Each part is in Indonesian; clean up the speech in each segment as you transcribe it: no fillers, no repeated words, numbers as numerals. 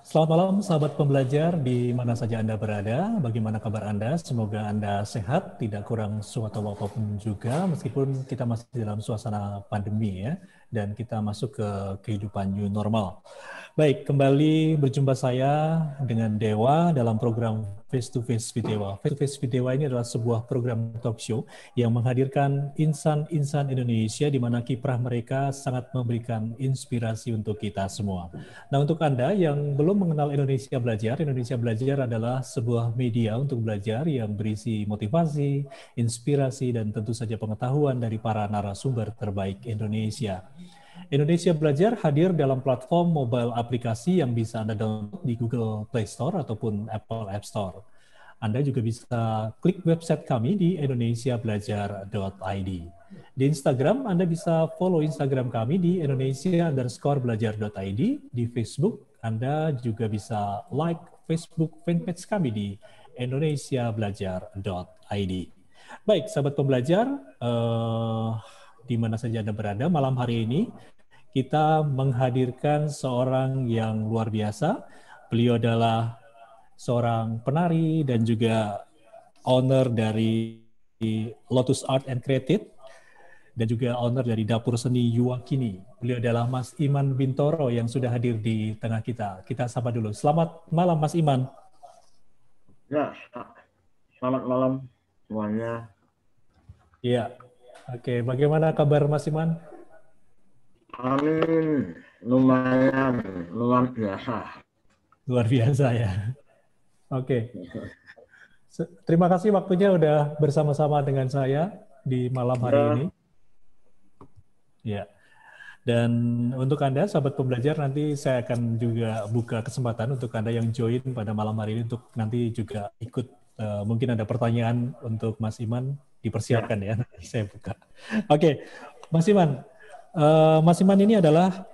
Selamat malam sahabat pembelajar di mana saja Anda berada. Bagaimana kabar Anda? Semoga Anda sehat, tidak kurang suatu apapun juga meskipun kita masih dalam suasana pandemi ya dan kita masuk ke kehidupan new normal. Baik, kembali berjumpa saya dengan Dewa dalam program Face to Face with Dewa. Face to Face with Dewa ini adalah sebuah program talk show yang menghadirkan insan-insan Indonesia di mana kiprah mereka sangat memberikan inspirasi untuk kita semua. Nah, untuk Anda yang belum mengenal Indonesia Belajar adalah sebuah media untuk belajar yang berisi motivasi, inspirasi, dan tentu saja pengetahuan dari para narasumber terbaik Indonesia. Indonesia Belajar hadir dalam platform mobile aplikasi yang bisa Anda download di Google Play Store ataupun Apple App Store. Anda juga bisa klik website kami di indonesiabelajar.id. Di Instagram, Anda bisa follow Instagram kami di indonesia_belajar.id. Di Facebook, Anda juga bisa like Facebook fanpage kami di indonesiabelajar.id. Baik, sahabat pembelajar, di mana saja Anda berada, malam hari ini kita menghadirkan seorang yang luar biasa. Beliau adalah seorang penari dan juga owner dari Lotus Art and Creative dan juga owner dari Dapur Seni Yuwakini. Beliau adalah Mas Iman Bintoro yang sudah hadir di tengah kita. Kita sapa dulu. Selamat malam Mas Iman. Ya, selamat malam semuanya. Iya. Oke, bagaimana kabar Mas Iman? Amin, lumayan, luar biasa. Luar biasa ya. Oke. Terima kasih waktunya udah bersama-sama dengan saya di malam hari ini. Ya. Dan untuk Anda, sahabat pembelajar, nanti saya akan juga buka kesempatan untuk Anda yang join pada malam hari ini untuk nanti juga ikut. Mungkin ada pertanyaan untuk Mas Iman, dipersiapkan ya. Nanti saya buka. Oke, Mas Iman. Mas Iman ini adalah,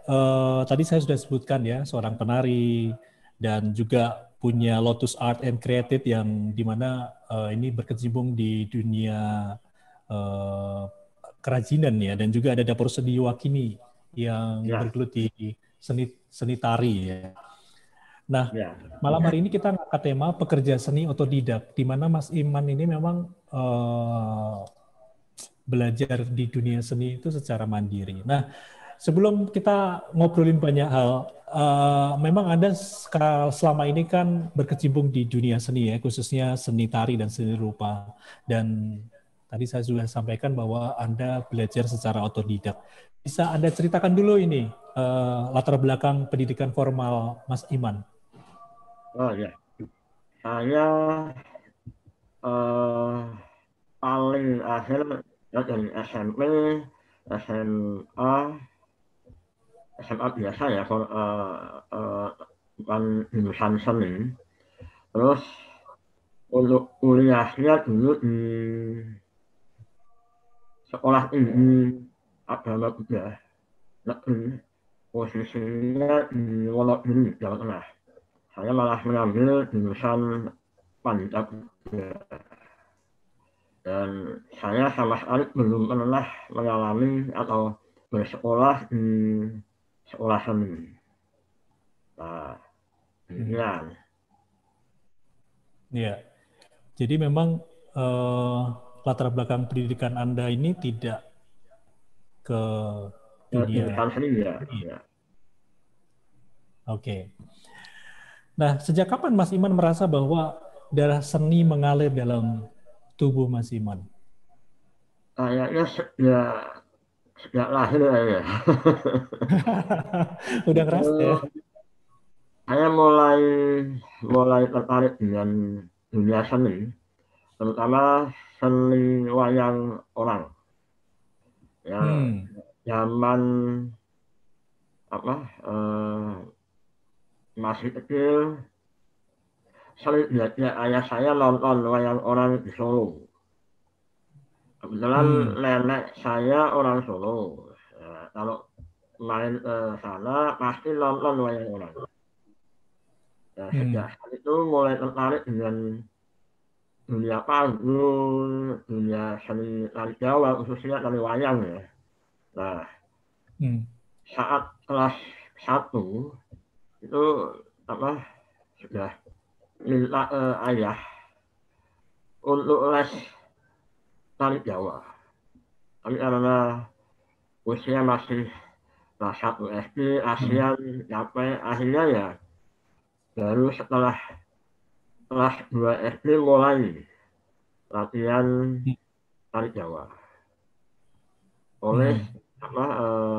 tadi saya sudah sebutkan ya, seorang penari dan juga punya Lotus Art and Creative yang dimana ini berkecimpung di dunia kerajinan ya, dan juga ada Dapur Seni Yuwakini yang bergelut di seni tari ya. Nah, malam hari ini kita ngangkat tema pekerja seni otodidak, di mana Mas Iman ini memang belajar di dunia seni itu secara mandiri. Nah, sebelum kita ngobrolin banyak hal, memang Anda selama ini kan berkecimpung di dunia seni ya, khususnya seni tari dan seni rupa. Dan tadi saya sudah sampaikan bahwa Anda belajar secara otodidak. Bisa Anda ceritakan dulu ini, latar belakang pendidikan formal Mas Iman? Oh ya, saya paling akhir dari SMP, SMA, SMA biasa ya, bukan jurusan seni. Terus untuk kuliahnya dulu di sekolah tinggi agama Buddha negeri, posisinya di Wonogiri, Jawa Tengah. Saya malah mengambil jurusan Pandita Buddha. Dan saya sama sekali belum pernah mengalami atau bersekolah di sekolah seni. Nah, demikian. Ya, jadi memang latar belakang pendidikan Anda ini tidak ke dunia seni ya. Oke. Nah, sejak kapan Mas Iman merasa bahwa darah seni mengalir dalam tubuh Mas Iman? Kayaknya sejak lahir ya. Udah ngerasa ya? Saya mulai tertarik dengan dunia seni, terutama seni wayang orang. Ya, zaman masih kecil, sering lihatnya ayah saya nonton wayang orang di Solo. Kebetulan nenek saya orang Solo. Ya, kalau main ke sana pasti nonton wayang orang. Ya, sejak saat itu mulai tertarik dengan dunia panggung, dunia seni tari Jawa, khususnya tari wayang ya. Nah, saat kelas 1 itu sudah minta ayah untuk les tari Jawa. Tapi karena usia masih kelas 1 SD, ASEAN sampai akhirnya ya baru setelah kelas 2 SD mulai latihan tari Jawa oleh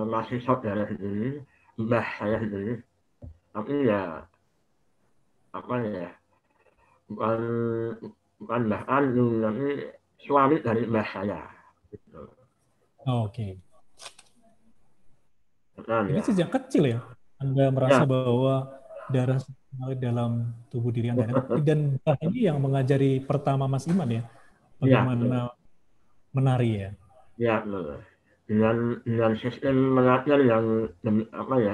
masih saudara sendiri, mbah saya sendiri. Tapi ya bukan mbah kandung, tapi suami dari mbah saya. Gitu. Oke. Jadi Ya. sejak kecil ya Anda merasa bahwa darah mengalir dalam tubuh diri Anda, dan mbah ini yang mengajari pertama Mas Iman ya bagaimana menari ya. Ya, dengan sistem mengajar yang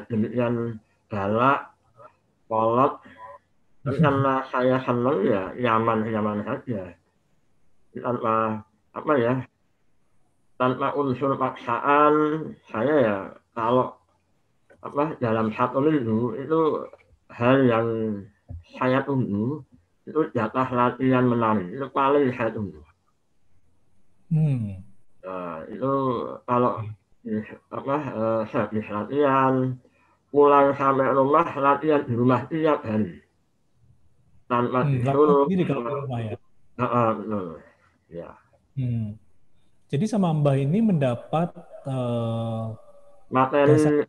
demikian galak, kolot. Karena saya senang ya nyaman saja. Tanpa unsur paksaan, saya ya kalau dalam 1 minggu itu hal yang saya tunggu itu jatah latihan menari itu paling saya tunggu. Itu kalau habis latihan pulang sampai rumah latihan di rumah tiap hari tanpa disuruh. Sendiri kalau di rumah ya. Betul. Ya. Jadi sama Mbah ini mendapat materi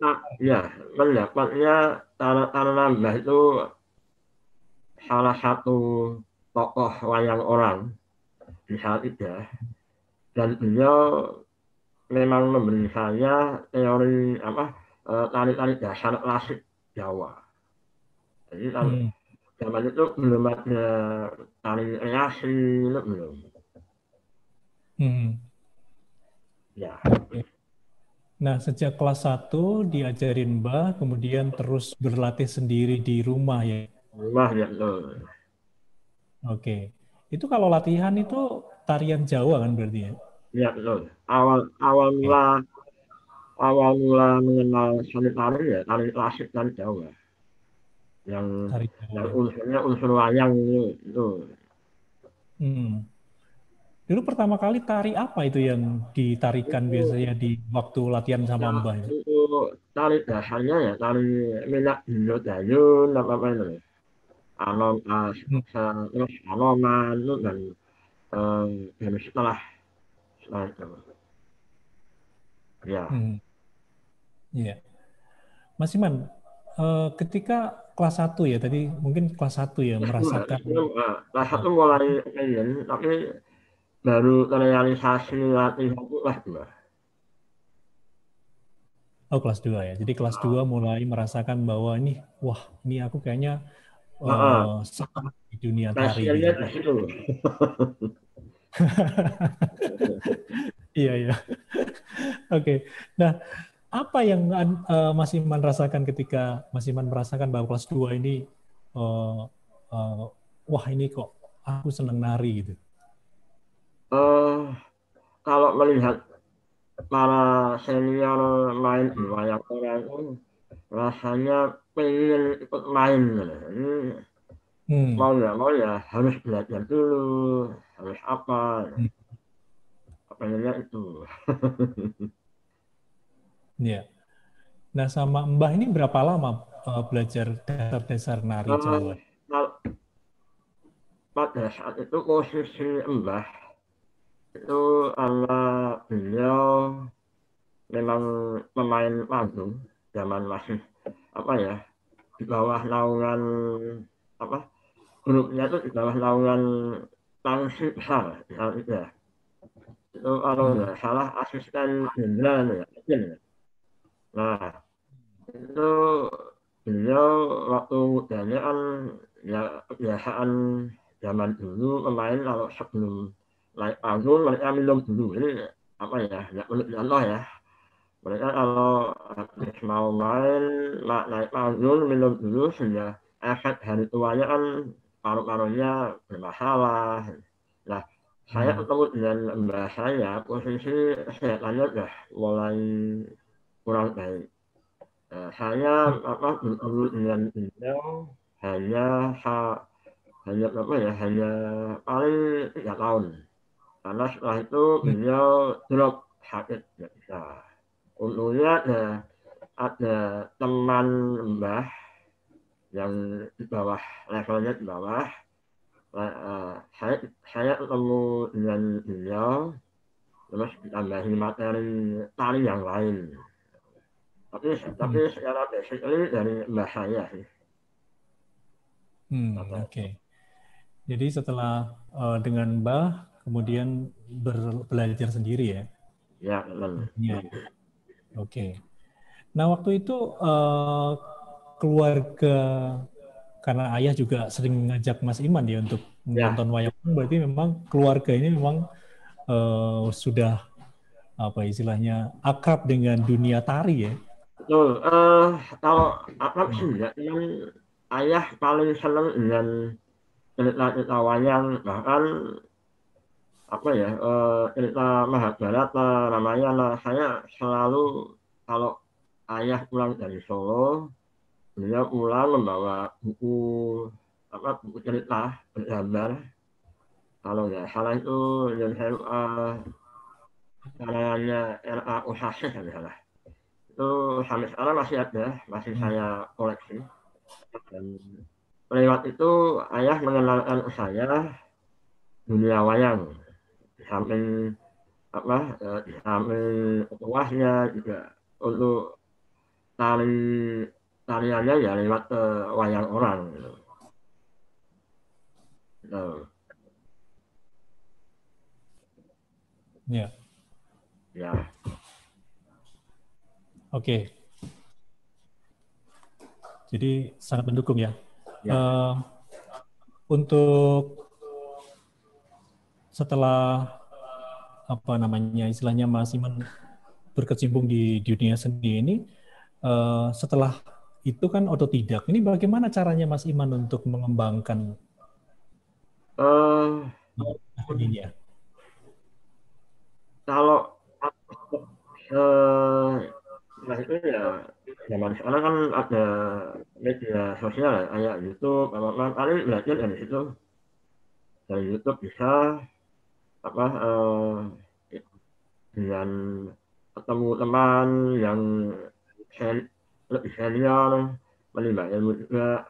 mendapatnya karena Mbah itu salah satu tokoh wayang orang di saat itu, dan beliau memang memberi saya teori tari-tari dasar klasik Jawa. Jadi zaman itu belum ada tari reaksi, itu belum. Ya. Nah, sejak kelas 1 diajarin Mbah, kemudian terus berlatih sendiri di rumah ya. Rumah ya, betul. Oke. Itu kalau latihan itu tarian Jawa kan berarti ya? Ya, betul. Awal mula mengenal seni tari ya tari klasik tari Jawa. Yang unsurnya unsur wayang itu. Dulu pertama kali tari apa itu yang ditarikan biasanya di waktu latihan sama Mbah? Itu tari dasarnya ya tari Minak Dino Dayun apa itu. Terus Anoman itu dan setelah itu. Ya. Iya. Mas Iman, ketika kelas 1 ya, tadi mungkin kelas 1 ya merasakan. Kelas 1 mulai pengen, tapi baru terrealisasi latihan itu kelas 2. Oh, kelas 2 ya. Jadi kelas 2 mulai merasakan bahwa ini aku kayaknya sangat di dunia tari gitu. Iya. Oke. Nah, apa yang Mas Iman rasakan ketika Mas Iman merasakan bahwa kelas 2 ini ini kok aku senang nari gitu? Kalau melihat para senior main di wayang orang itu rasanya pengen ikut main. Mau nggak mau ya harus belajar dulu, harus apa. Pengennya itu. Iya. Nah, sama Mbah ini berapa lama belajar dasar-dasar nari Jawa? Pada saat itu posisi Mbah itu karena beliau memang pemain panggung zaman masih di bawah naungan grupnya itu di bawah naungan Tangsi Besar ya. Itu kalau nggak salah asisten jenderal ya. Nah, itu beliau waktu mudanya kan ya kebiasaan zaman dulu pemain kalau sebelum naik panggung mereka minum dulu. Ini nggak menurut contoh ya. Mereka kalau habis mau main naik panggung minum dulu sehingga efek hari tuanya kan paru-parunya bermasalah. Nah, saya ketemu dengan mbak saya, posisi kesehatannya udah mulai kurang baik. Saya bertemu dengan beliau hanya hanya apa ya, hanya paling 3 tahun. Karena setelah itu beliau drop sakit nggak bisa. Untungnya ada teman Mbah yang di bawah, levelnya di bawah. Saya ketemu dengan beliau, terus ditambahi materi tari yang lain. Tapi secara basically dari Mbah saya sih. Oke. Jadi setelah dengan Mbah, kemudian belajar sendiri ya? Ya, benar. Ya. Oke. Nah waktu itu keluarga, karena ayah juga sering ngajak Mas Iman ya untuk menonton wayang, berarti memang keluarga ini memang sudah apa istilahnya akrab dengan dunia tari ya? Betul. Kalau akrab sih enggak, cuman ayah paling senang dengan cerita-cerita wayang, bahkan apa ya, cerita Mahabharata, Ramayana. Saya selalu kalau ayah pulang dari Solo, beliau pulang membawa buku cerita bergambar. Kalau nggak salah itu yang saya karangannya R.A. Ushasih kalau nggak salah. Itu sampai sekarang masih ada, masih saya koleksi. Dan lewat itu ayah mengenalkan saya dunia wayang. Di samping di samping uasnya juga untuk tari tariannya ya lewat wayang orang. Gitu. Ya. Ya. Oke. Jadi sangat mendukung ya. Untuk setelah apa namanya istilahnya Mas Iman berkecimpung di dunia seni ini, setelah itu kan otodidak. Ini bagaimana caranya Mas Iman untuk mengembangkan seninya? Kalau nah itu ya zaman sekarang kan ada media sosial kayak YouTube, apa paling belajar dari situ. Dari YouTube bisa dengan ketemu teman yang lebih senior, menimba ilmu juga.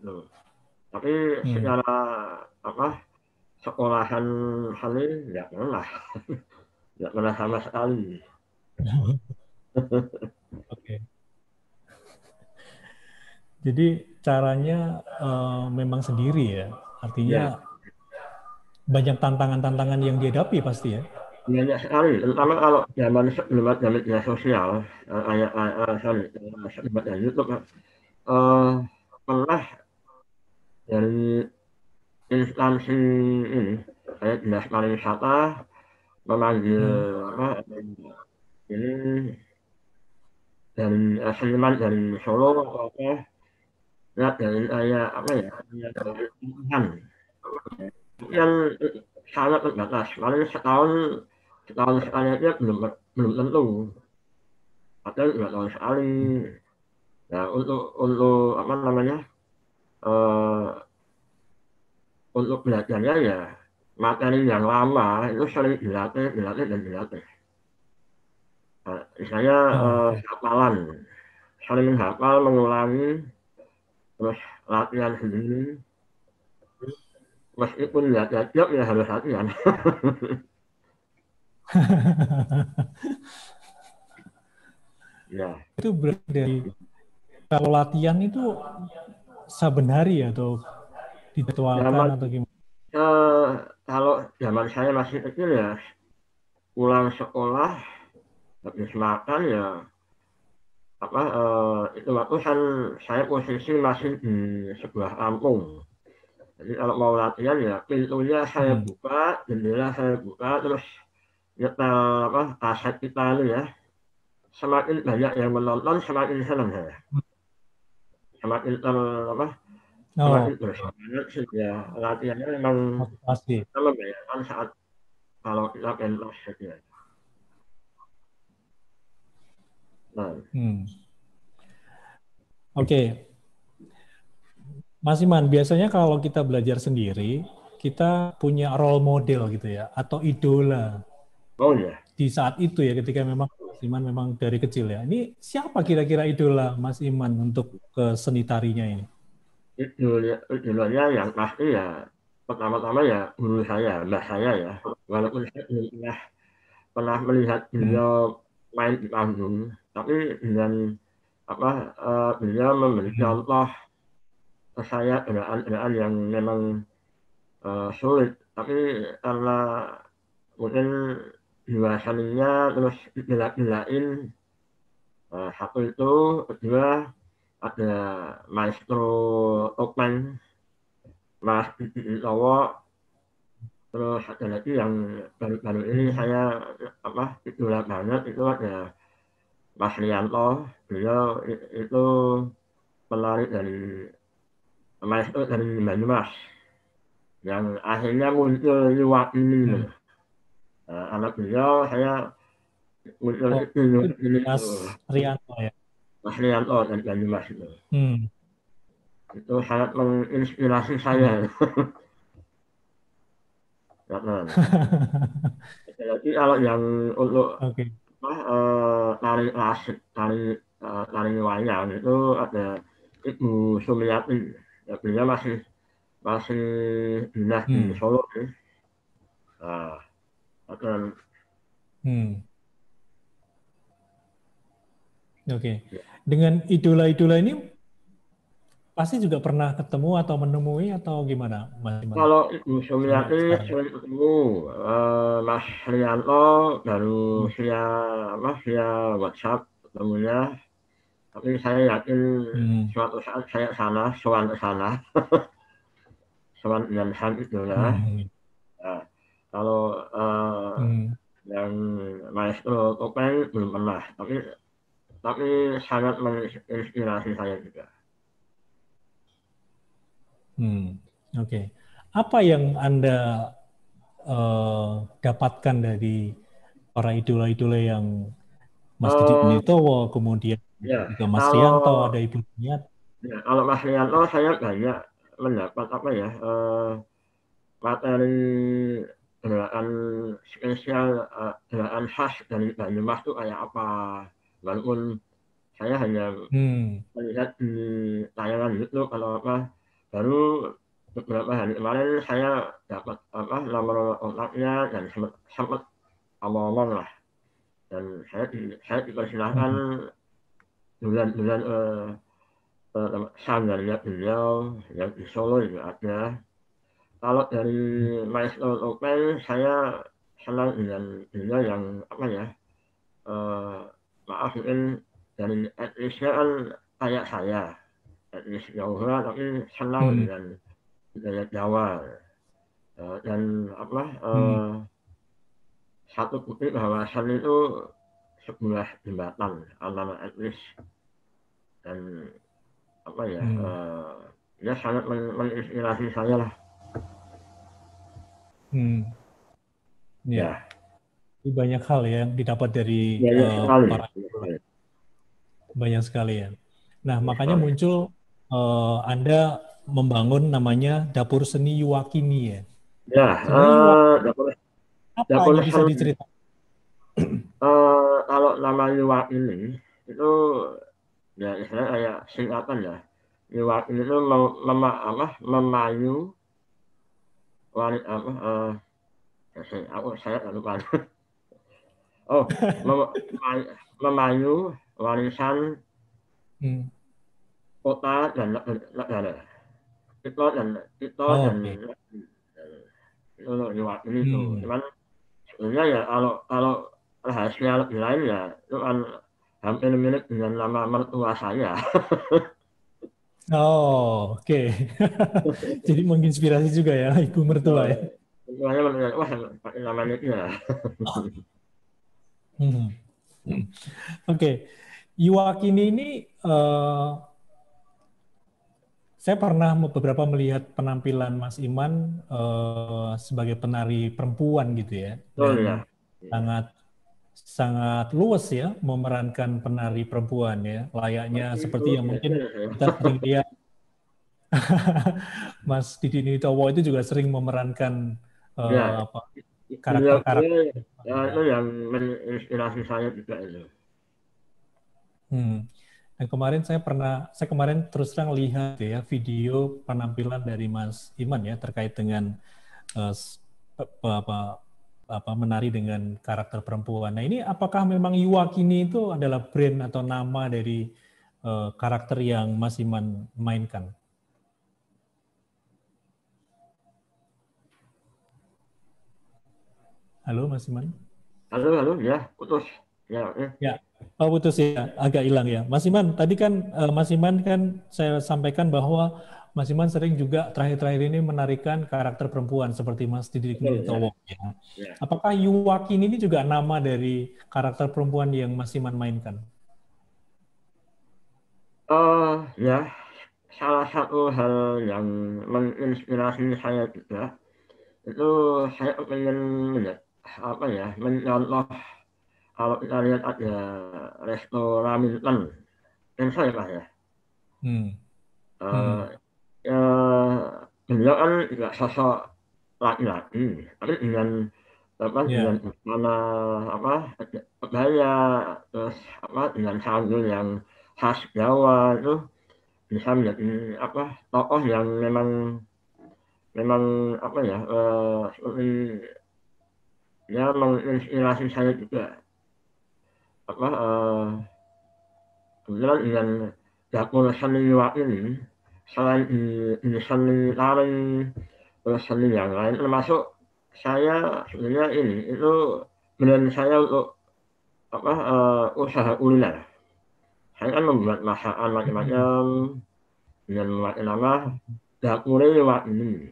Loh. Tapi secara sekolahan seni nggak pernah sama sekali. Oke. Jadi caranya memang sendiri ya, artinya banyak tantangan-tantangan yang dihadapi pasti ya. Banyak sekali, terutama kalau zaman sebelum ada media sosial, sebelum ada YouTube, pernah dari instansi ini, kayak dinas pariwisata memanggil ini dari seniman dari Solo atau lihat dari Tuhan yang sangat terbatas, paling setahun sekali aja belum tentu, atau 2 tahun sekali. Nah, untuk untuk belajarnya ya materi yang lama itu sering dilatih dan dilatih. Misalnya hafalan, saling menghafal, mengulangi, terus latihan sendiri. Meskipun nggak cocok ya harus latihan. Ya. Itu berarti dari kalau latihan itu saben hari atau dijadwalkan atau gimana? Kalau zaman saya masih kecil ya pulang sekolah habis makan ya itu waktu kan saya posisi masih di sebuah kampung. Jadi kalau mau latihan ya pintunya saya buka, jendela saya buka, terus nyetel kaset kita itu ya. Semakin banyak yang menonton semakin senang saya. Semakin semakin bersemangat sih ya. Latihannya memang membayangkan saat kalau kita pentas gitu ya. Nah. Oke. Mas Iman, biasanya kalau kita belajar sendiri, kita punya role model gitu ya, atau idola Oh ya, di saat itu ya, ketika memang Mas Iman memang dari kecil ya. Ini siapa kira-kira idola Mas Iman untuk ke seni tarinya ini? idolanya yang pasti ya pertama-tama ya guru saya, mbah saya ya. Walaupun saya belum pernah melihat Hmm. beliau main di panggung, tapi dengan apa beliau memberi Hmm. contoh ke saya gerakan-gerakan yang memang sulit, tapi karena mungkin jiwa seninya terus gila-gilain. Satu itu, kedua ada maestro topeng Mas Didi Widowo, terus ada lagi yang baru-baru ini saya idola banget itu ada Mas Rianto, beliau itu penari dari maestro dari Banyumas yang akhirnya muncul di ini. Hmm. Anak beliau saya muncul Oh, itu itu ini Mas tuh Rianto ya. Mas Rianto dari Banyumas Hmm. itu sangat menginspirasi Hmm. saya. Karena jadi kalau yang untuk Oke. tari klasik, tari wayang itu ada Ibu Sumiati, ya, beliau masih masih dinas di Hmm. Solo nih. Nah, dan Hmm. Oke. Dengan idola-idola ini pasti juga pernah ketemu atau menemui atau gimana, Mas Iman? kalau Ibu Sampai Sumiati sekarang. sering ketemu Mas Rianto baru Hmm. via WhatsApp ketemunya, tapi saya yakin Hmm. suatu saat saya sana, sowan ke sana, sowan dengan sang idola. Hmm. Nah, kalau Hmm. yang maestro topeng belum pernah, tapi sangat menginspirasi saya juga. Hmm. Oke. Apa yang Anda dapatkan dari para idola-idola yang Mas Didi Eh, Pinitowo, kemudian ya, juga Mas Rianto, kalau ada Ibu Niat. ya, kalau Mas Rianto saya banyak mendapat materi gerakan spesial, gerakan khas dari Banyumas itu kayak apa. Walaupun saya hanya Hmm. melihat di tayangan YouTube kalau baru beberapa hari kemarin saya dapat nomor kontaknya dan sempat ngomong lah, dan saya dipersilahkan Hmm. bulan-bulan sanggarnya beliau yang di Solo juga ada. Kalau dari Maestro Topeng saya senang dengan beliau yang eh, maaf mungkin dari etnisnya kan kayak saya, etnis Jawa tapi senang Hmm. dengan budaya Jawa. Dan Hmm. satu bukti bahwa seni itu sebuah jembatan antara etnis dan Hmm. dia sangat menginspirasi saya lah. Hmm. Ya, Ya, ini banyak hal ya yang didapat dari banyak sekali, para idola. Banyak sekali ya. Nah, banyak makanya sekali. muncul Anda membangun namanya Dapur Seni Yuwakini ya. Ya, Sebenarnya Yuwak dapur apa dapur ini bisa seni. diceritakan? Kalau nama Iwak ini itu ya istilahnya kayak singkatan ya. Iwak ini tuh memayu wanita saya lupa. Oh, memayu warisan Hmm. kota dan negara. Itu Oh, dan oke. itu Iwak ini tuh. Hmm. Cuman sebenarnya ya kalau rahasia lebih lain ya itu kan hampir mirip dengan nama mertua saya. Oh, oke. Jadi menginspirasi juga ya ibu mertua ya. Mertuanya menurut wah pakai nama nicknya. Hmm. Oke. Yuwakini ini eh, saya pernah beberapa melihat penampilan Mas Iman sebagai penari perempuan gitu ya, Betul dan ya. sangat sangat luas ya memerankan penari perempuan ya, layaknya Waktu itu seperti yang mungkin belajar saya. kita sering lihat Mas Didi Nitowo itu juga sering memerankan Ya, apa karakter-karakter. beliau ya, itu yang menginspirasi saya juga itu. Hmm. Dan kemarin saya kemarin terus terang lihat ya video penampilan dari Mas Iman ya terkait dengan eh, s- apa menari dengan karakter perempuan. Nah ini apakah memang Yuwakini itu adalah brand atau nama dari karakter yang Mas Iman mainkan? Halo Mas Iman? Halo, halo, ya, putus. Ya, Ya, oh putus ya, agak hilang ya. Mas Iman, tadi kan Mas Iman kan saya sampaikan bahwa Mas Iman sering juga terakhir-terakhir ini menarikan karakter perempuan seperti Mas Didi betul ya. Nitowo ya. Ya. Apakah Yuwakin ini juga nama dari karakter perempuan yang Mas Iman mainkan? Ya, salah satu hal yang menginspirasi saya juga itu saya ingin apa ya mencontoh kalau kita lihat ada restoran Minton, Insa ya Pak ya. Hmm. Eh, Hmm. ya, beliau kan nggak sosok laki-laki, tapi dengan apa dengan Ya. mana apa kebaya terus apa dengan sanggul yang khas Jawa itu bisa menjadi apa tokoh yang memang memang apa ya seperti ya menginspirasi saya juga apa kebetulan dengan dapur seni luar ini selain di seni tari terus seni yang lain termasuk saya sebenarnya ini itu benar saya untuk apa usaha kuliner saya kan membuat masakan Hmm. macam-macam dengan memakai nama dapur luar ini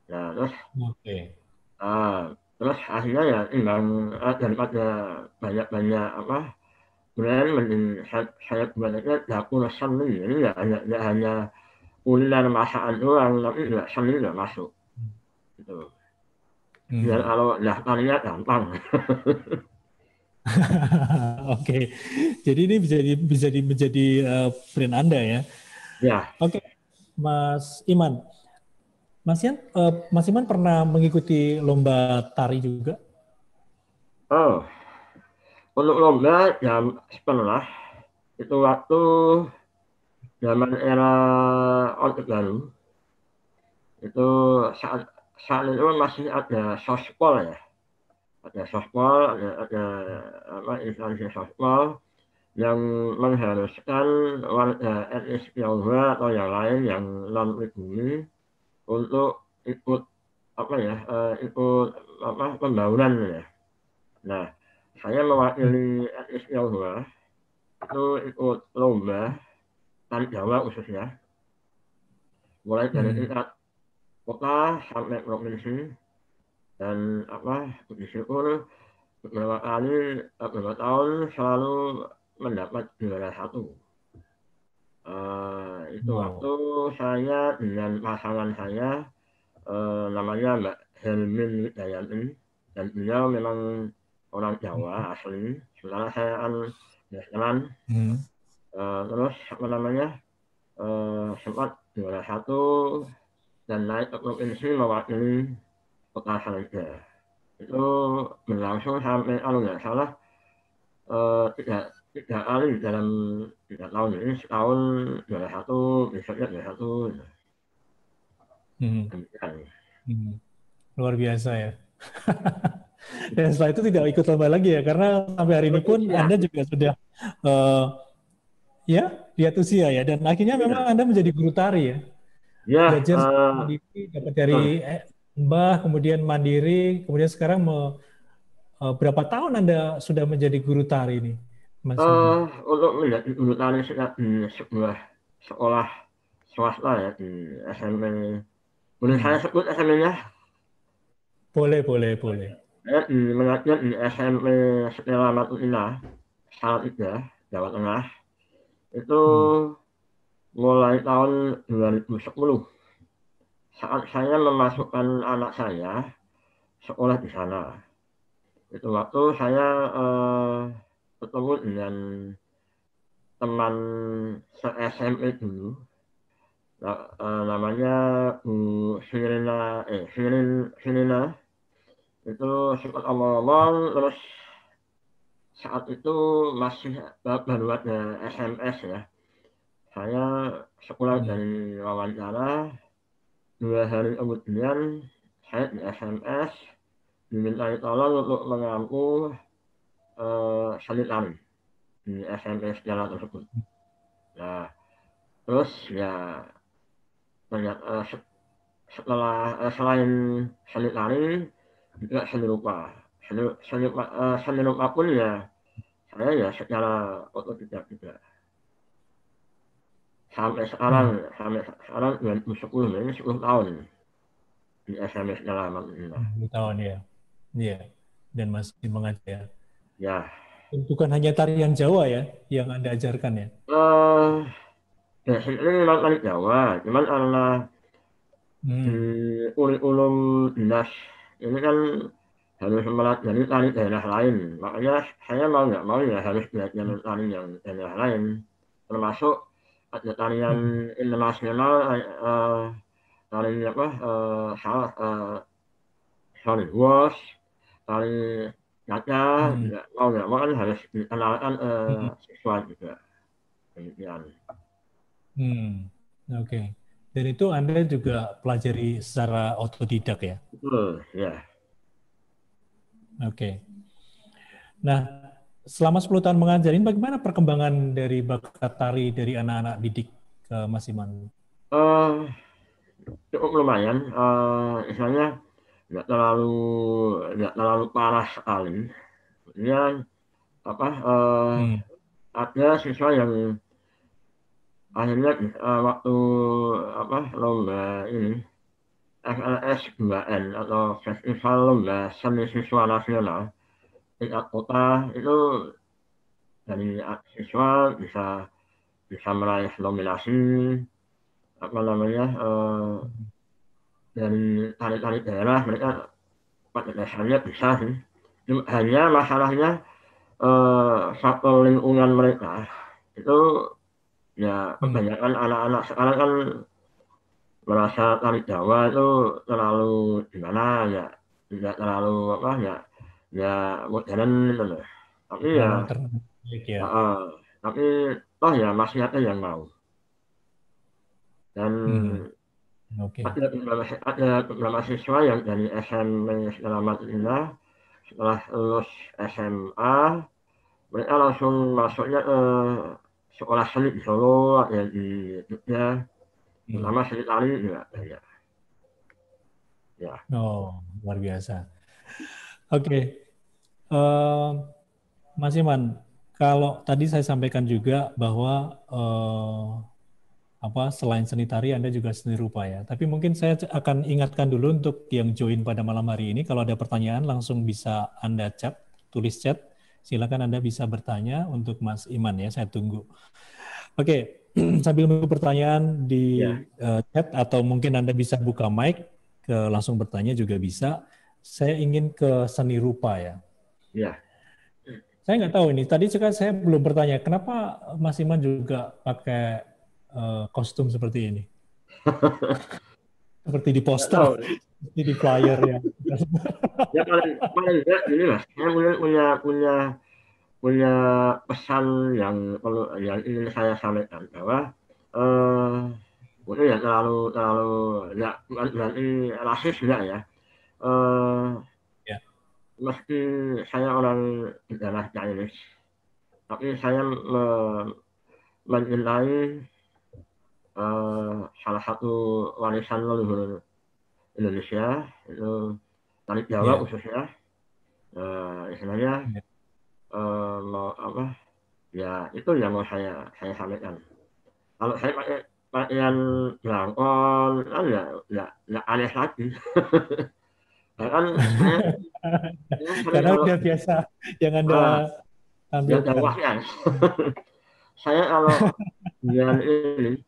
nah terus Oke. terus akhirnya ya imbang daripada banyak-banyak apa sebenarnya mending saya buatnya dapur seni ini nggak hanya kuliner masakan doang tapi juga seni juga masuk gitu biar Hmm. kalau daftarnya gampang. Oke. Jadi ini menjadi brand Anda ya. Ya, Oke, Mas Iman. Mas Iman pernah mengikuti lomba tari juga? oh untuk lomba jam pernah itu waktu zaman era Orde Baru itu saat saat itu masih ada sospol ya ada sospol ada apa instansi sospol yang mengharuskan warga etnis Tionghoa atau yang lain yang non pribumi untuk ikut apa ya ikut apa pembangunan ya. Nah, saya Hmm. mewakili etnis Tionghoa itu ikut lomba tari Jawa khususnya mulai dari Hmm. tingkat kota sampai provinsi dan apa bersyukur beberapa kali beberapa tahun selalu mendapat juara satu. Itu waktu Wow. saya dengan pasangan saya namanya Mbak Helmin Widayanti dan beliau memang orang Jawa asli sementara saya kan Jalan Hmm. terus apa namanya sempat juara satu dan naik ke provinsi mewakili kota Salatiga itu berlangsung sampai kalau nggak salah tiga tiga kali dalam 3 tahun ini setahun juara satu besoknya juara satu Hmm. demikian. Hmm. Luar biasa ya. Dan setelah itu tidak ikut lomba lagi ya, karena sampai hari ini pun Ya, Anda juga sudah eh, ya lihat usia ya, dan akhirnya memang ya, Anda menjadi guru tari ya. ya Belajar mandiri, dapat dari betul. Mbah, kemudian mandiri, kemudian sekarang berapa tahun Anda sudah menjadi guru tari ini, Mas Iman? Untuk menjadi guru tari di sebuah sekolah swasta ya di SMP boleh saya Hmm. sebut SMP-nya Boleh, boleh, boleh. saya mengajar di SMP Stella Matutina Salatiga Jawa Tengah itu Hmm. mulai tahun 2010 saat saya memasukkan anak saya sekolah di sana itu waktu saya ketemu dengan teman se-SMP dulu namanya Bu Sirina itu sempat awal-awal, terus saat itu masih baru ada SMS ya. Saya sepulang dari wawancara, 2 hari kemudian saya di SMS diminta tolong untuk mengampu sanitari di SMS jalan tersebut. Nah, terus ya ternyata setelah selain sanitari juga seni rupa. Seni rupa pun ya saya ya secara otodidak juga. Sampai sekarang 2010 ini 10 tahun di SMS Nyalaman ini. 10 tahun ya. Iya. Dan masih mengajar. Ya. Bukan hanya tarian Jawa ya yang Anda ajarkan ya? Basic ini memang tari Jawa, cuman karena di kurikulum dinas ini kan harus mempelajari tari daerah lain. Makanya saya mau nggak mau ya harus belajar tari yang daerah lain. Termasuk ada tarian internasional, tari apa, tari wash, tari kaca, mau nggak mau kan harus dikenalkan siswa juga. Demikian. Oke. Dan itu Anda juga pelajari secara otodidak ya? Betul, ya. Oke. Nah, selama 10 tahun mengajarin, bagaimana perkembangan dari bakat tari dari anak-anak didik Mas Iman? Cukup lumayan, misalnya nggak terlalu parah sekali. Kemudian apa, ada siswa yang akhirnya waktu apa lomba ini FLS 2N atau Festival Lomba Seni Siswa Nasional tingkat kota itu dari siswa bisa meraih nominasi apa namanya dari tari-tari daerah, mereka pada dasarnya bisa sih. Hanya masalahnya faktor lingkungan mereka itu ya kebanyakan anak-anak sekarang kan merasa tari Jawa itu terlalu gimana ya, tidak terlalu apa ya modern gitu loh. Tapi ya, tapi toh ya masih ada yang mau. Dan ada beberapa siswa yang dari SMP Selamat Indah setelah lulus SMA mereka langsung masuknya ke sekolah seni di Solo, ada di Jogja, terutama seni tari juga banyak. Ya. Oh, luar biasa. Oke. Mas Iman, kalau tadi saya sampaikan juga bahwa selain seni tari Anda juga seni rupa ya. Tapi mungkin saya akan ingatkan dulu untuk yang join pada malam hari ini, kalau ada pertanyaan langsung bisa Anda tulis chat. Silakan Anda bisa bertanya untuk Mas Iman ya, saya tunggu. Oke, sambil menunggu pertanyaan di chat atau mungkin Anda bisa buka mic, langsung bertanya juga bisa. Saya ingin ke seni rupa ya. Iya. Saya nggak tahu ini, tadi saya belum bertanya, kenapa Mas Iman juga pakai kostum seperti ini? Seperti di poster, seperti di flyer ya. Ya paling enggak gini lah, saya punya pesan yang ingin saya sampaikan bahwa mungkin ya terlalu ya bukan berarti rasis enggak ya. Meski saya orang daerah Chinese, tapi saya mencintai salah satu warisan leluhur Indonesia, itu tari Jawa khususnya. Istilahnya mau apa ya, itu yang mau saya sampaikan. Kalau saya pakai pakaian belangkon kan ya aneh lagi. Kan karena udah biasa yang Anda tampilkan. Saya kalau dengan ini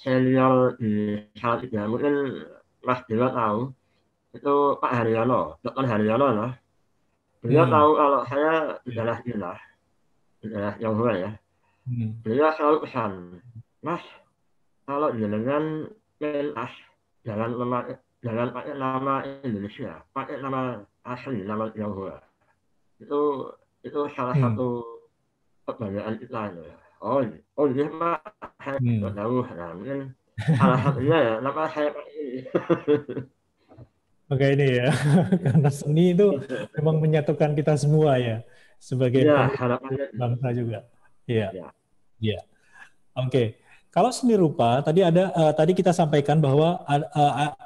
senior di saat itu mungkin Mas Dewa tahu, itu Pak Haryono, Dr. Haryono lah. Beliau tahu kalau saya adalah Tionghoa ya. Beliau selalu pesan, Mas, kalau jenengan pentas jangan pakai nama Indonesia, pakai nama asli, nama Tionghoa. Itu salah Hmm. satu kebanggaan kita itu ya. Oh iya Pak, saya nggak Hmm. tahu. Nah, mungkin salah satunya ya, kenapa saya pakai ini. Oke ini ya, karena seni itu memang menyatukan kita semua ya, sebagai Ya, pemuda harapannya itu. bangsa juga. Iya, Ya, iya. Oke. Kalau seni rupa, tadi kita sampaikan bahwa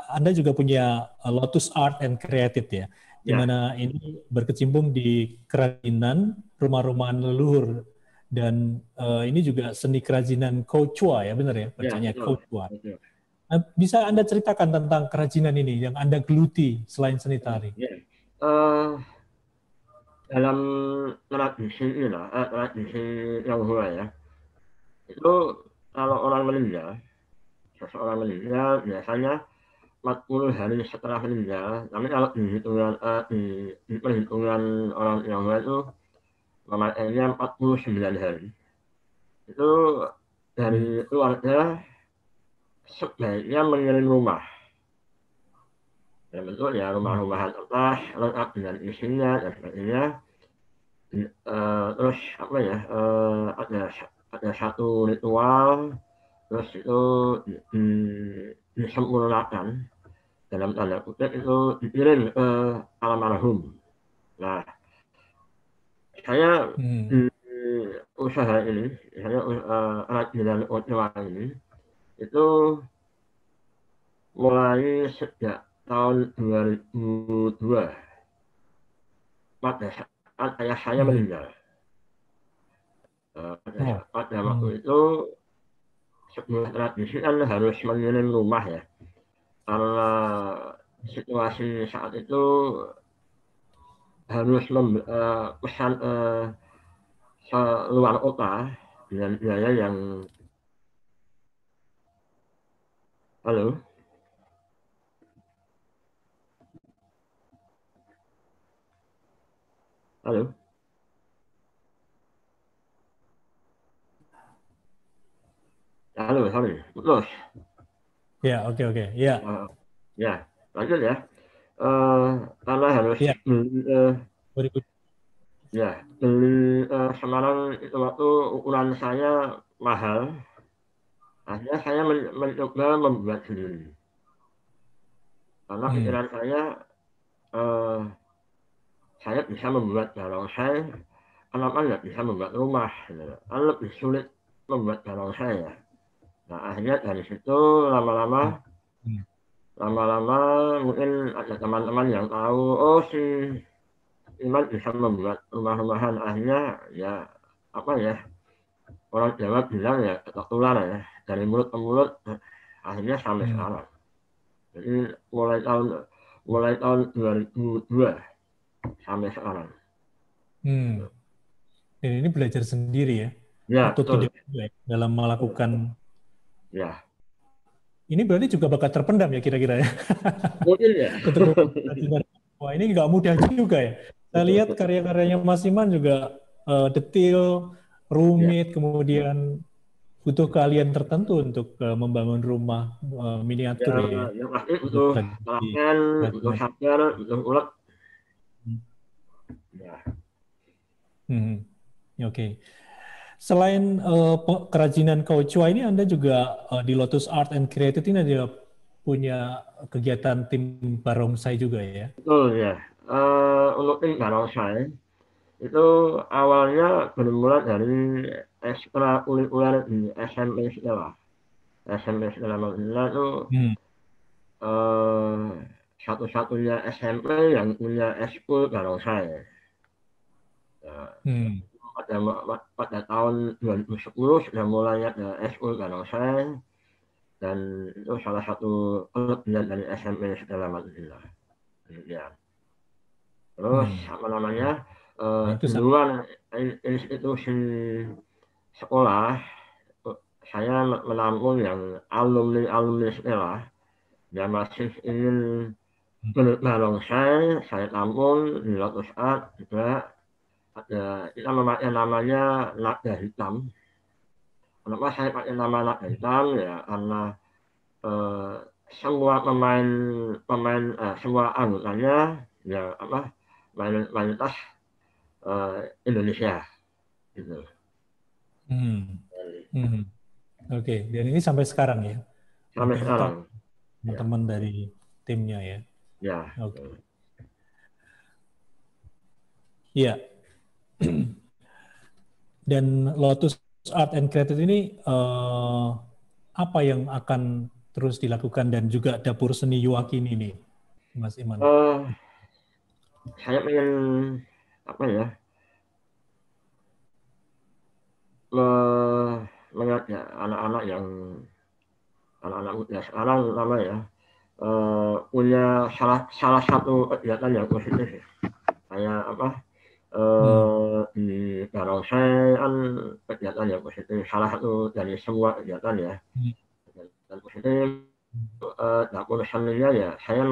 Anda juga punya Lotus Art and Creative ya, di ya, mana ini berkecimpung di kerajinan rumah-rumahan leluhur dan ini juga seni kerajinan Kouchua ya, benar ya, ya, bacanya betul, Kouchua. betul. Bisa Anda ceritakan tentang kerajinan ini yang Anda geluti selain seni tari? Ya. Eh, dalam tradisi ini lah, tradisi Tionghoa ya, itu kalau orang meninggal, seseorang meninggal biasanya 40 hari setelah meninggal, tapi kalau di perhitungan orang Tionghoa itu pemakaiannya 49 hari. Itu dari Hmm. keluarga sebaiknya mengirim rumah. Ya bentuk ya Hmm. rumah-rumahan atas lengkap dengan isinya dan sebagainya. Terus apa ya? Ada satu ritual, terus itu disempurnakan dalam tanda kutip itu dikirim ke almarhum. Nah, saya Hmm. di usaha ini, saya kerajinan Ocewa ini itu mulai sejak tahun 2002 pada saat ayah saya Hmm. meninggal. Oh. Pada waktu Hmm. itu sebuah tradisi kan harus mengirim rumah ya, karena situasi saat itu harus pesan keluar kota dengan biaya yang halo halo halo sorry putus. Ya, oke, oke. Ya, Eh, ya lanjut ya. Karena harus ya. beli, Berikut. ya beli Semarang itu waktu ukuran saya mahal, akhirnya saya mencoba membuat sendiri. Karena Hmm. pikiran eh, saya bisa membuat barongsai, kenapa nggak bisa membuat rumah? Gitu. Kan lebih sulit membuat barongsai ya. Nah akhirnya dari situ Hmm. lama-lama Hmm. lama-lama mungkin ada teman-teman yang tahu, oh si Iman bisa membuat rumah-rumahan. Akhirnya ya apa ya, orang Jawa bilang ya ketular ya, dari mulut ke mulut akhirnya sampai Hmm. sekarang. Jadi mulai tahun 2002 sampai sekarang. Hmm. Dan ini belajar sendiri ya, Ya betul, otodidak juga ya, dalam melakukan. ya Ini berarti juga bakat terpendam ya kira-kira ya, mungkin ya. untuk kerajinan. Wah, ini nggak mudah juga ya. Saya lihat karya-karyanya Mas Iman juga detail, Ya, rumit, kemudian butuh keahlian tertentu untuk membangun rumah ya miniatur ya, yang pasti untuk butuh tradisi telaten, butuh kerajinan. sabar, butuh ulet. Ya, Hmm. Oke. Selain kerajinan kaucua ini, Anda juga di Lotus Art and Creative ini ada punya kegiatan tim barongsai juga ya? betul ya. Untuk tim barongsai itu awalnya bermula dari ekstrakurikuler di SMP Stella. SMP Stella Madinah itu Hmm. eh, satu-satunya SMP yang punya ekskul barongsai. Ya, Hmm. pada tahun 2010 sudah mulai ada ekskul barongsai dan itu salah satu kelebihan dari SMP Stella Madinah. Ya. Terus Hmm. apa namanya Nah, itu di luar institusi sekolah saya menampung yang alumni sekolah yang masih ingin barongsai saya tampung di Lotus Art juga ada kita memakai namanya naga hitam. Kenapa saya pakai nama anak hitam ya karena eh, semua pemain semua anggotanya ya apa mayoritas Indonesia gitu. Hmm. Hmm. Oke, dan ini sampai sekarang ya. Sampai Sampai sekarang tetap ya teman-teman dari timnya ya. ya. Oke. Iya. Dan Lotus Art and Creative ini apa yang akan terus dilakukan dan juga dapur seni Yuakin ini, Mas Iman? Saya pengen apa ya melihat ya anak-anak yang anak-anak muda sekarang nama ya punya salah satu kegiatan yang positif ya. Kayak apa Hmm. di barongsai kan kegiatan yang positif salah satu dari semua kegiatan ya Hmm. kegiatan positif dapur seninya ya saya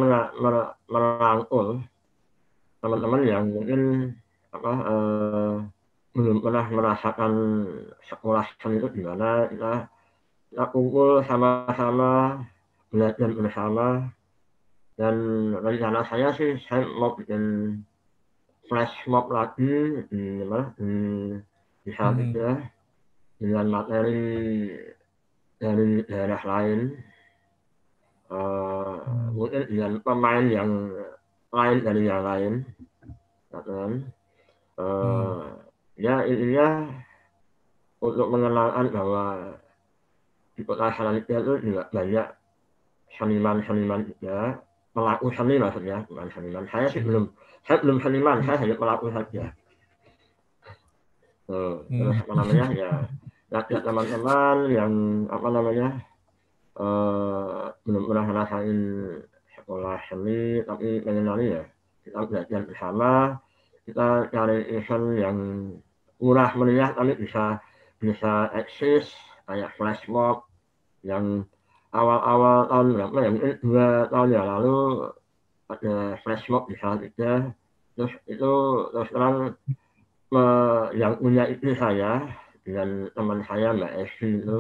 merangkul teman-teman yang mungkin apa belum pernah merasakan sekolah seni itu gimana kita kumpul sama-sama belajar bersama dan rencana saya sih saya mau bikin flash mob lagi di saat itu Hmm. ya, dengan materi dari daerah lain Hmm. mungkin dengan pemain yang lain dari yang lain ya kan. Hmm. Eh, ya intinya untuk mengenalkan bahwa di kota Salatiga itu juga banyak seniman-seniman juga pelaku seni maksudnya bukan seniman Hmm. saya belum seniman saya hanya pelaku saja. Terus Hmm. apa namanya ya ngajak teman-teman yang apa namanya belum pernah ngerasain sekolah seni tapi pengen nari ya kita belajar bersama kita cari event yang murah meriah tapi bisa bisa eksis kayak flash mob yang awal-awal tahun berapa ya mungkin 2 tahun yang lalu ada flash mob di Salatiga terus itu terus terang yang punya itu saya dengan teman saya Mbak Esi itu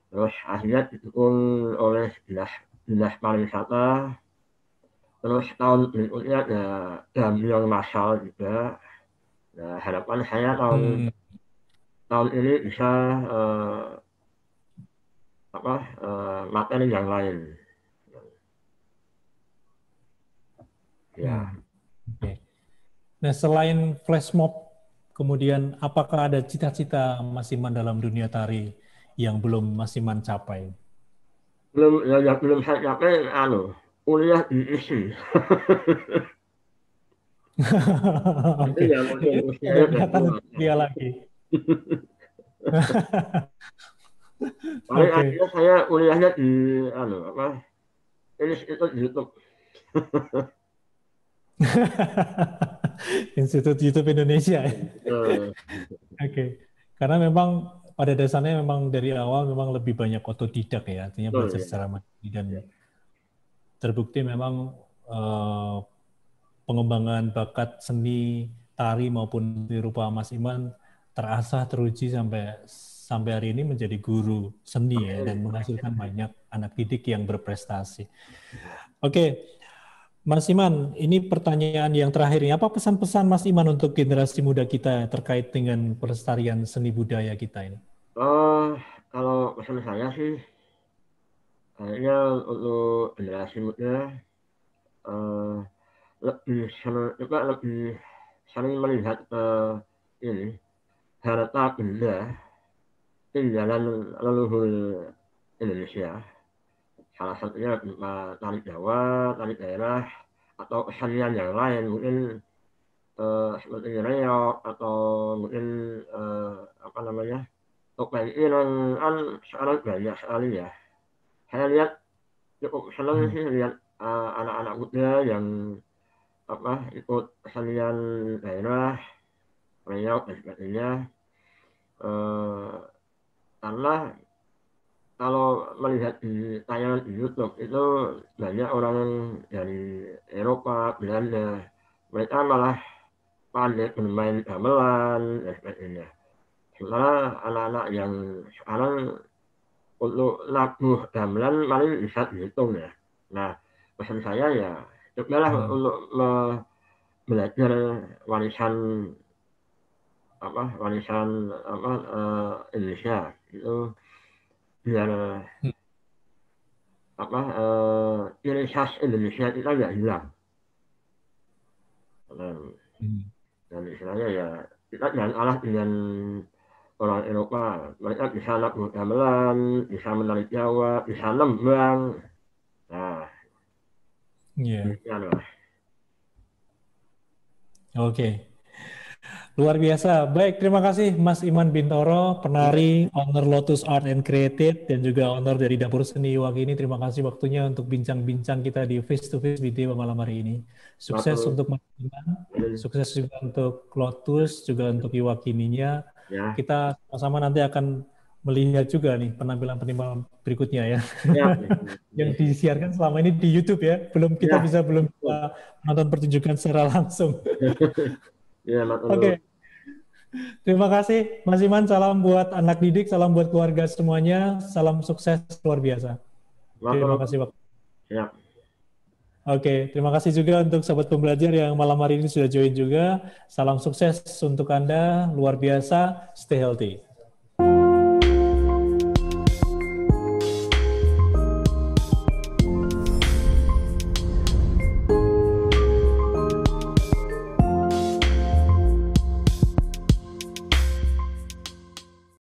terus akhirnya didukung oleh dinas pariwisata terus tahun berikutnya ada gamblang masal juga. Nah, harapan saya tahun Hmm. tahun ini bisa apa materi yang lain ya. Hmm. Oke. Nah, selain flash mob, kemudian apakah ada cita-cita Mas Iman dalam dunia tari yang belum Mas Iman capai? Yang belum saya capai kuliah di ISI. Tapi Oke, ya mungkin itu ada usianya udah niatan tua. untuk dia lagi. Paling Oke. akhirnya saya kuliahnya di apa Institut YouTube. Institut YouTube Indonesia ya. Eh, Oke. Karena memang pada dasarnya memang dari awal memang lebih banyak otodidak ya, artinya betul belajar ya. secara mandiri dan Ya. terbukti memang pengembangan bakat seni tari maupun di rupa Mas Iman terasah teruji sampai sampai hari ini menjadi guru seni ya dan Amin. menghasilkan banyak anak didik yang berprestasi. Oke, Mas Iman, ini pertanyaan yang terakhir ini. Apa pesan-pesan Mas Iman untuk generasi muda kita terkait dengan pelestarian seni budaya kita ini? Oh, kalau pesan saya sih kayaknya untuk generasi muda eh, lebih sering melihat ini harta benda tinggalan leluhur Indonesia. Salah satunya tari Jawa, tari daerah, atau kesenian yang lain mungkin seperti reok atau mungkin apa namanya topeng Iron kan sekarang banyak sekali ya. Saya lihat cukup senang Hmm. sih lihat anak-anak muda yang apa ikut kesenian daerah, reok dan sebagainya. Eh, karena kalau melihat di tayangan di YouTube itu banyak orang dari Eropa, Belanda, mereka malah pandai bermain gamelan dan sebagainya. Sementara anak-anak yang sekarang untuk nabuh gamelan paling bisa dihitung ya. Nah, pesan saya ya cobalah untuk belajar warisan Indonesia itu biar ciri khas Indonesia kita nggak hilang. Dan istilahnya ya kita jangan kalah dengan orang Eropa. Mereka bisa nabuh gamelan, bisa menari Jawa, bisa nembang. Nah, demikian lah. Oke. Luar biasa. Baik, terima kasih Mas Iman Bintoro, penari, owner Lotus Art and Creative, dan juga owner dari Dapur Seni Iwaki ini. Terima kasih waktunya untuk bincang-bincang kita di Face to Face video malam hari ini. Sukses untuk Mas Iman, sukses juga untuk Lotus, juga untuk Iwakininya. Ya. Kita sama-sama nanti akan melihat juga nih penampilan-penampilan berikutnya ya. Yang disiarkan selama ini di YouTube ya. Kita belum bisa nonton pertunjukan secara langsung. Oke. Terima kasih Mas Iman, salam buat anak didik, salam buat keluarga semuanya, salam sukses luar biasa. Terima kasih Pak. Ya. Oke, terima kasih juga untuk sahabat pembelajar yang malam hari ini sudah join juga. Salam sukses untuk Anda, luar biasa, stay healthy.